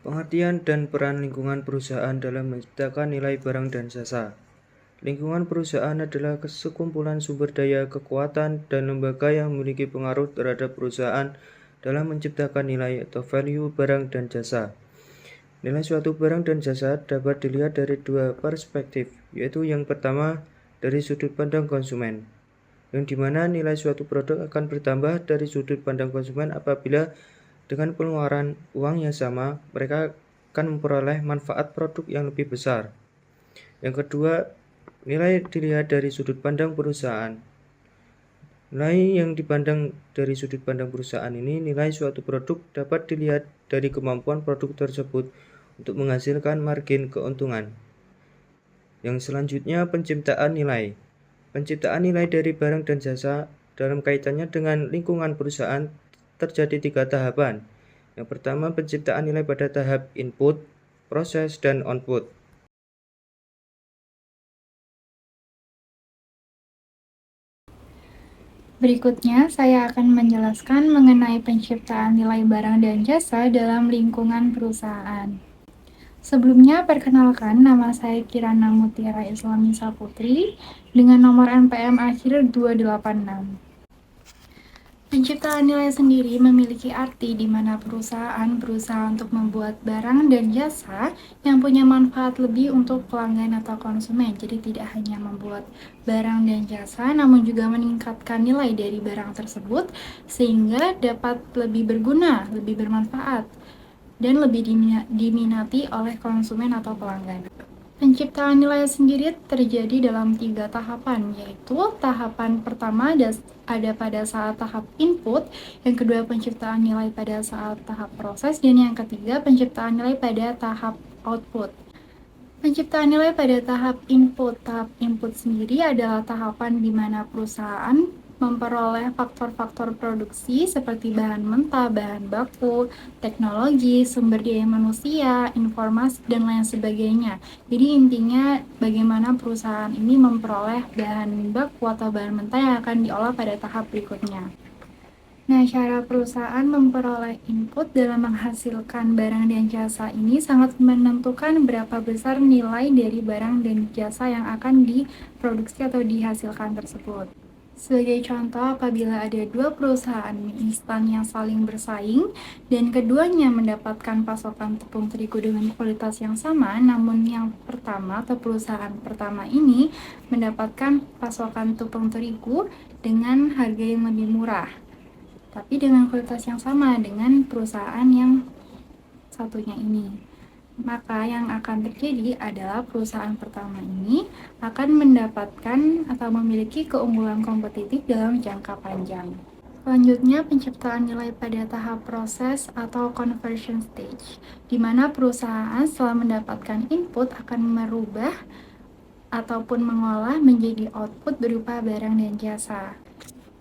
Pengertian dan peran lingkungan perusahaan dalam menciptakan nilai barang dan jasa. Lingkungan perusahaan adalah sekumpulan sumber daya, kekuatan, dan lembaga yang memiliki pengaruh terhadap perusahaan dalam menciptakan nilai atau value barang dan jasa. Nilai suatu barang dan jasa dapat dilihat dari dua perspektif, yaitu yang pertama dari sudut pandang konsumen, yang dimana nilai suatu produk akan bertambah dari sudut pandang konsumen apabila dengan pengeluaran uang yang sama, mereka akan memperoleh manfaat produk yang lebih besar. Yang kedua, nilai dilihat dari sudut pandang perusahaan. Nilai yang dipandang dari sudut pandang perusahaan ini, nilai suatu produk dapat dilihat dari kemampuan produk tersebut untuk menghasilkan margin keuntungan. Yang selanjutnya, penciptaan nilai. Penciptaan nilai dari barang dan jasa dalam kaitannya dengan lingkungan perusahaan terjadi 3 tahapan. Yang pertama, penciptaan nilai pada tahap input, proses, dan output. Berikutnya, saya akan menjelaskan mengenai penciptaan nilai barang dan jasa dalam lingkungan perusahaan. Sebelumnya, perkenalkan, nama saya Kirana Mutiara Islami Saputri dengan nomor NPM akhir 286. Penciptaan nilai sendiri memiliki arti di mana perusahaan berusaha untuk membuat barang dan jasa yang punya manfaat lebih untuk pelanggan atau konsumen. Jadi tidak hanya membuat barang dan jasa, namun juga meningkatkan nilai dari barang tersebut sehingga dapat lebih berguna, lebih bermanfaat, dan lebih diminati oleh konsumen atau pelanggan. Penciptaan nilai sendiri terjadi dalam 3 tahapan, yaitu tahapan pertama ada pada saat tahap input, yang kedua penciptaan nilai pada saat tahap proses, dan yang ketiga penciptaan nilai pada tahap output. Penciptaan nilai pada tahap input sendiri adalah tahapan di mana perusahaan memperoleh faktor-faktor produksi seperti bahan mentah, bahan baku, teknologi, sumber daya manusia, informasi, dan lain sebagainya. Jadi intinya bagaimana perusahaan ini memperoleh bahan baku atau bahan mentah yang akan diolah pada tahap berikutnya. Nah, cara perusahaan memperoleh input dalam menghasilkan barang dan jasa ini sangat menentukan berapa besar nilai dari barang dan jasa yang akan diproduksi atau dihasilkan tersebut. Sebagai contoh, apabila ada 2 perusahaan mie instan yang saling bersaing dan keduanya mendapatkan pasokan tepung terigu dengan kualitas yang sama, namun yang pertama atau perusahaan pertama ini mendapatkan pasokan tepung terigu dengan harga yang lebih murah, tapi dengan kualitas yang sama dengan perusahaan yang satunya ini. Maka yang akan terjadi adalah perusahaan pertama ini akan mendapatkan atau memiliki keunggulan kompetitif dalam jangka panjang. Selanjutnya, penciptaan nilai pada tahap proses atau conversion stage, di mana perusahaan setelah mendapatkan input akan merubah ataupun mengolah menjadi output berupa barang dan jasa.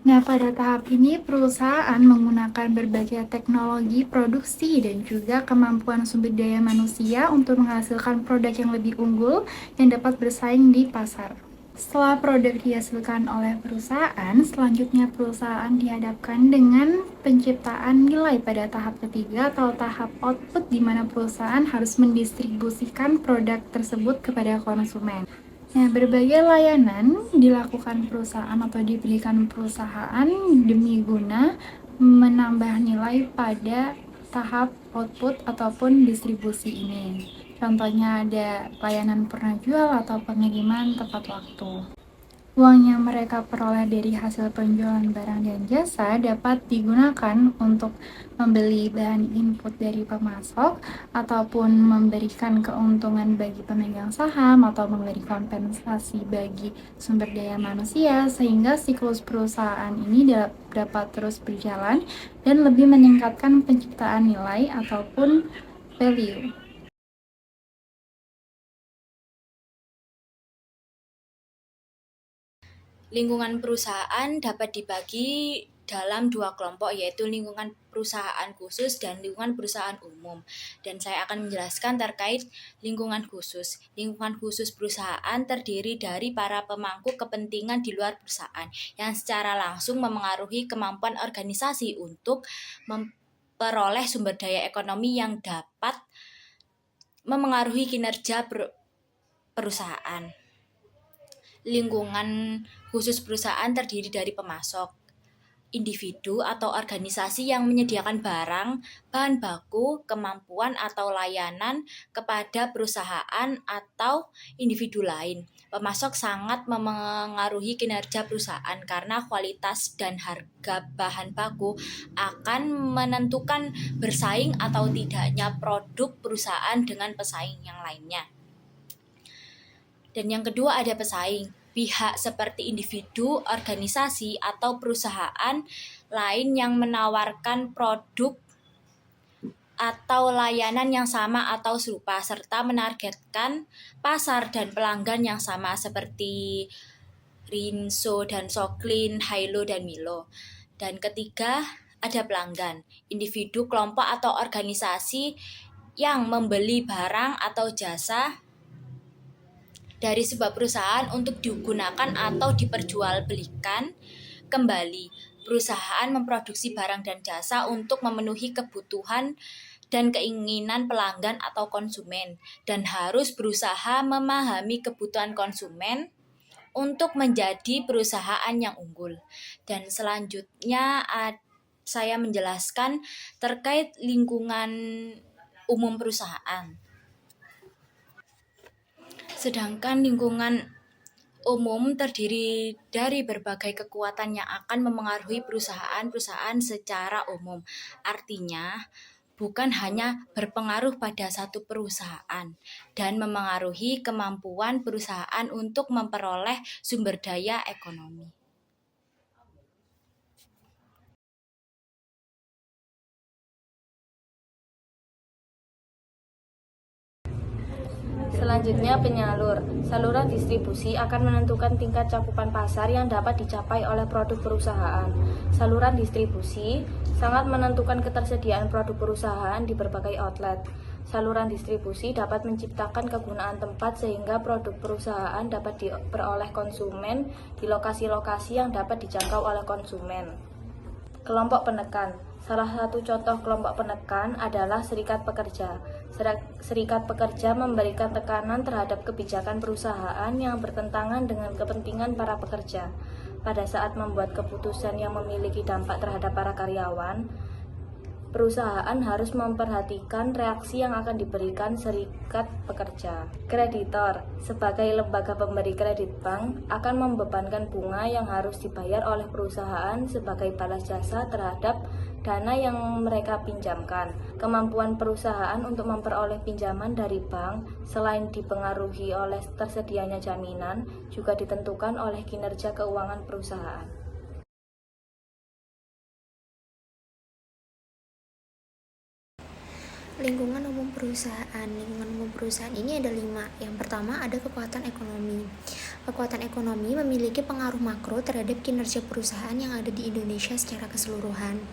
Nah, pada tahap ini perusahaan menggunakan berbagai teknologi produksi dan juga kemampuan sumber daya manusia untuk menghasilkan produk yang lebih unggul yang dapat bersaing di pasar. Setelah produk dihasilkan oleh perusahaan, selanjutnya perusahaan dihadapkan dengan penciptaan nilai pada tahap ketiga atau tahap output, di mana perusahaan harus mendistribusikan produk tersebut kepada konsumen. Nah, berbagai layanan dilakukan perusahaan atau diberikan perusahaan demi guna menambah nilai pada tahap output ataupun distribusi ini. Contohnya ada layanan pernah jual atau pengiriman tepat waktu. Uang yang mereka peroleh dari hasil penjualan barang dan jasa dapat digunakan untuk membeli bahan input dari pemasok, ataupun memberikan keuntungan bagi pemegang saham, atau memberi kompensasi bagi sumber daya manusia, sehingga siklus perusahaan ini dapat terus berjalan dan lebih meningkatkan penciptaan nilai ataupun value. Lingkungan perusahaan dapat dibagi dalam 2 kelompok, yaitu lingkungan perusahaan khusus dan lingkungan perusahaan umum. Dan saya akan menjelaskan terkait lingkungan khusus. Lingkungan khusus perusahaan terdiri dari para pemangku kepentingan di luar perusahaan yang secara langsung memengaruhi kemampuan organisasi untuk memperoleh sumber daya ekonomi yang dapat memengaruhi kinerja perusahaan. Lingkungan khusus perusahaan terdiri dari pemasok, individu atau organisasi yang menyediakan barang, bahan baku, kemampuan atau layanan kepada perusahaan atau individu lain. Pemasok sangat memengaruhi kinerja perusahaan karena kualitas dan harga bahan baku akan menentukan bersaing atau tidaknya produk perusahaan dengan pesaing yang lainnya. Dan yang kedua ada pesaing. Pihak seperti individu, organisasi, atau perusahaan lain yang menawarkan produk atau layanan yang sama atau serupa serta menargetkan pasar dan pelanggan yang sama seperti Rinso dan Soklin, Hilo dan Milo. Dan ketiga ada pelanggan, individu, kelompok atau organisasi yang membeli barang atau jasa dari sebuah perusahaan untuk digunakan atau diperjualbelikan kembali. Perusahaan memproduksi barang dan jasa untuk memenuhi kebutuhan dan keinginan pelanggan atau konsumen, dan harus berusaha memahami kebutuhan konsumen untuk menjadi perusahaan yang unggul. Dan selanjutnya saya menjelaskan terkait lingkungan umum perusahaan. Sedangkan lingkungan umum terdiri dari berbagai kekuatan yang akan memengaruhi perusahaan-perusahaan secara umum. Artinya, bukan hanya berpengaruh pada satu perusahaan dan memengaruhi kemampuan perusahaan untuk memperoleh sumber daya ekonomi. Selanjutnya penyalur. Saluran distribusi akan menentukan tingkat cakupan pasar yang dapat dicapai oleh produk perusahaan. Saluran distribusi sangat menentukan ketersediaan produk perusahaan di berbagai outlet. Saluran distribusi dapat menciptakan kegunaan tempat sehingga produk perusahaan dapat diperoleh konsumen di lokasi-lokasi yang dapat dijangkau oleh konsumen. Kelompok penekan. Salah satu contoh kelompok penekan adalah serikat pekerja. Serikat pekerja memberikan tekanan terhadap kebijakan perusahaan yang bertentangan dengan kepentingan para pekerja. Pada saat membuat keputusan yang memiliki dampak terhadap para karyawan, perusahaan harus memperhatikan reaksi yang akan diberikan serikat pekerja. Kreditor, sebagai lembaga pemberi kredit bank, akan membebankan bunga yang harus dibayar oleh perusahaan sebagai balas jasa terhadap dana yang mereka pinjamkan. Kemampuan perusahaan untuk memperoleh pinjaman dari bank, selain dipengaruhi oleh tersedianya jaminan, juga ditentukan oleh kinerja keuangan perusahaan. Lingkungan umum perusahaan. Lingkungan umum perusahaan ini ada 5. Yang pertama ada kekuatan ekonomi. Kekuatan ekonomi memiliki pengaruh makro terhadap kinerja perusahaan yang ada di Indonesia secara keseluruhan.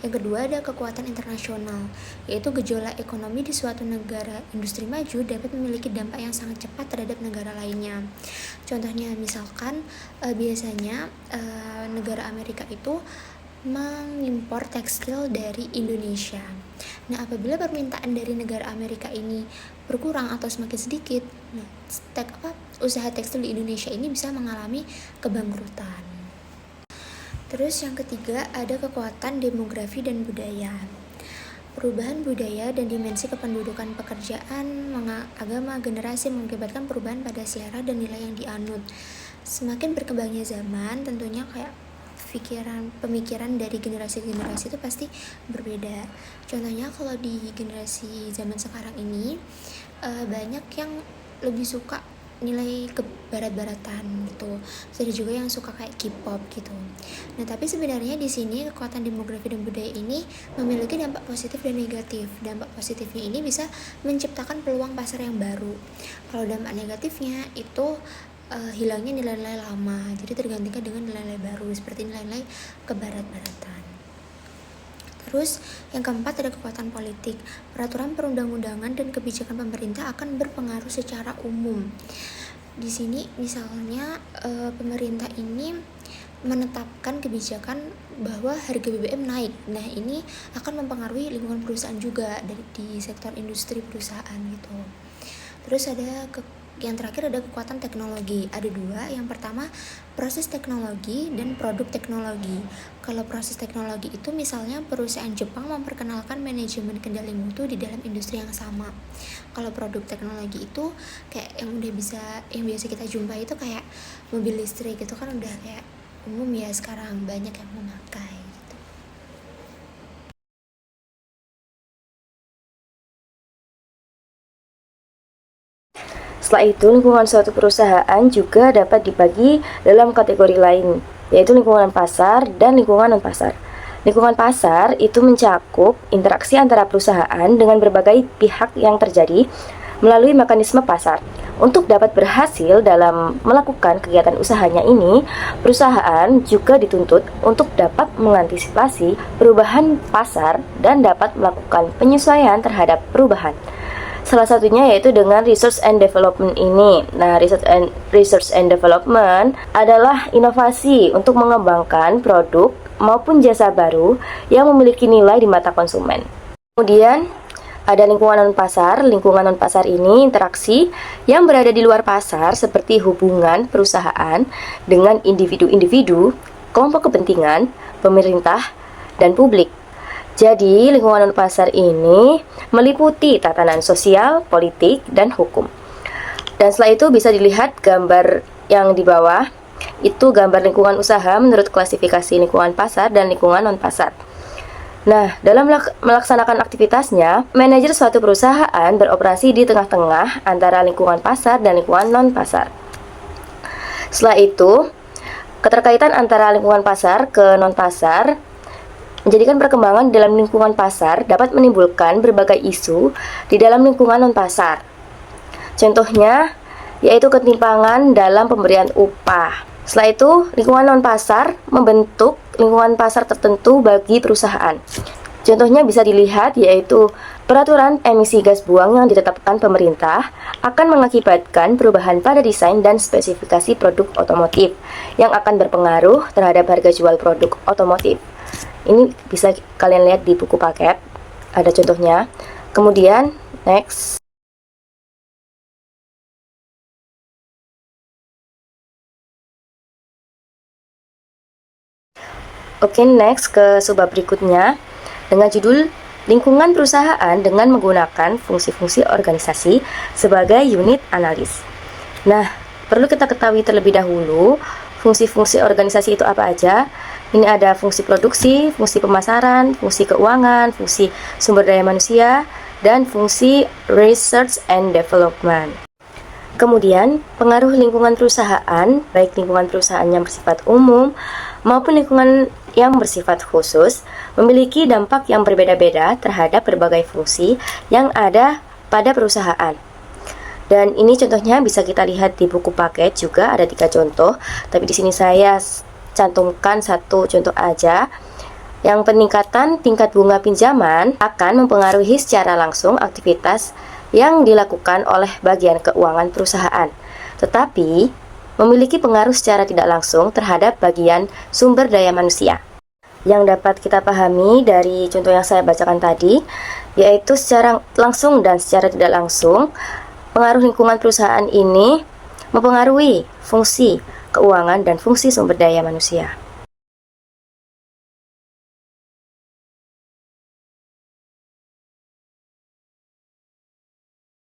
Yang kedua ada kekuatan internasional, yaitu gejolak ekonomi di suatu negara industri maju dapat memiliki dampak yang sangat cepat terhadap negara lainnya. Contohnya misalkan biasanya negara Amerika itu mengimpor tekstil dari Indonesia. Nah, apabila permintaan dari negara Amerika ini berkurang atau semakin sedikit, usaha tekstil di Indonesia ini bisa mengalami kebangkrutan. Terus yang ketiga ada kekuatan demografi dan budaya. Perubahan budaya dan dimensi kependudukan pekerjaan, agama, generasi mengakibatkan perubahan pada selera dan nilai yang dianut. Semakin berkembangnya zaman, tentunya kayak pemikiran dari generasi-generasi itu pasti berbeda. Contohnya kalau di generasi zaman sekarang ini banyak yang lebih suka nilai ke barat-baratan gitu. Ada juga yang suka kayak K-pop gitu. Nah, tapi sebenarnya di sini kekuatan demografi dan budaya ini memiliki dampak positif dan negatif. Dampak positifnya ini bisa menciptakan peluang pasar yang baru. Kalau dampak negatifnya itu hilangnya nilai-nilai lama, jadi tergantikan dengan nilai-nilai baru seperti nilai-nilai kebarat-baratan. Terus yang keempat ada kekuatan politik. Peraturan perundang-undangan dan kebijakan pemerintah akan berpengaruh secara umum. Di sini misalnya pemerintah ini menetapkan kebijakan bahwa harga BBM naik. Nah, ini akan mempengaruhi lingkungan perusahaan juga di sektor industri perusahaan gitu. Terus yang terakhir ada kekuatan teknologi. Ada dua. Yang pertama, proses teknologi dan produk teknologi. Kalau proses teknologi itu misalnya perusahaan Jepang memperkenalkan manajemen kendali mutu di dalam industri yang sama. Kalau produk teknologi itu kayak yang biasa kita jumpai itu kayak mobil listrik gitu kan, udah kayak umum ya sekarang, banyak yang memakai gitu. Setelah itu, lingkungan suatu perusahaan juga dapat dibagi dalam kategori lain, yaitu lingkungan pasar dan lingkungan non-pasar. Lingkungan pasar itu mencakup interaksi antara perusahaan dengan berbagai pihak yang terjadi melalui mekanisme pasar. Untuk dapat berhasil dalam melakukan kegiatan usahanya ini, perusahaan juga dituntut untuk dapat mengantisipasi perubahan pasar dan dapat melakukan penyesuaian terhadap perubahan. Salah satunya yaitu dengan research and development ini. Nah, research and development adalah inovasi untuk mengembangkan produk maupun jasa baru yang memiliki nilai di mata konsumen. Kemudian ada lingkungan non-pasar. Lingkungan non-pasar ini interaksi yang berada di luar pasar seperti hubungan perusahaan dengan individu-individu, kelompok kepentingan, pemerintah, dan publik. Jadi, lingkungan non-pasar ini meliputi tatanan sosial, politik, dan hukum. Dan setelah itu bisa dilihat gambar yang di bawah, itu gambar lingkungan usaha menurut klasifikasi lingkungan pasar dan lingkungan non-pasar. Nah, dalam melaksanakan aktivitasnya, manajer suatu perusahaan beroperasi di tengah-tengah antara lingkungan pasar dan lingkungan non-pasar. Setelah itu, keterkaitan antara lingkungan pasar ke non-pasar menjadikan perkembangan dalam lingkungan pasar dapat menimbulkan berbagai isu di dalam lingkungan non-pasar. Contohnya, yaitu ketimpangan dalam pemberian upah. Setelah itu, lingkungan non-pasar membentuk lingkungan pasar tertentu bagi perusahaan. Contohnya bisa dilihat yaitu peraturan emisi gas buang yang ditetapkan pemerintah akan mengakibatkan perubahan pada desain dan spesifikasi produk otomotif yang akan berpengaruh terhadap harga jual produk otomotif. Ini bisa kalian lihat di buku paket, ada contohnya. Kemudian, next. Oke, next ke subbab berikutnya dengan judul lingkungan perusahaan dengan menggunakan fungsi-fungsi organisasi sebagai unit analis. Nah, perlu kita ketahui terlebih dahulu fungsi-fungsi organisasi itu apa aja. Ini ada fungsi produksi, fungsi pemasaran, fungsi keuangan, fungsi sumber daya manusia, dan fungsi research and development. Kemudian, pengaruh lingkungan perusahaan, baik lingkungan perusahaan yang bersifat umum maupun lingkungan yang bersifat khusus, memiliki dampak yang berbeda-beda terhadap berbagai fungsi yang ada pada perusahaan. Dan ini contohnya bisa kita lihat di buku paket juga, ada 3 contoh, tapi di sini saya cantumkan 1 contoh aja. Yang peningkatan tingkat bunga pinjaman akan mempengaruhi secara langsung aktivitas yang dilakukan oleh bagian keuangan perusahaan, tetapi memiliki pengaruh secara tidak langsung terhadap bagian sumber daya manusia. Yang dapat kita pahami dari contoh yang saya bacakan tadi, yaitu secara langsung dan secara tidak langsung, pengaruh lingkungan perusahaan ini mempengaruhi fungsi keuangan dan fungsi sumber daya manusia.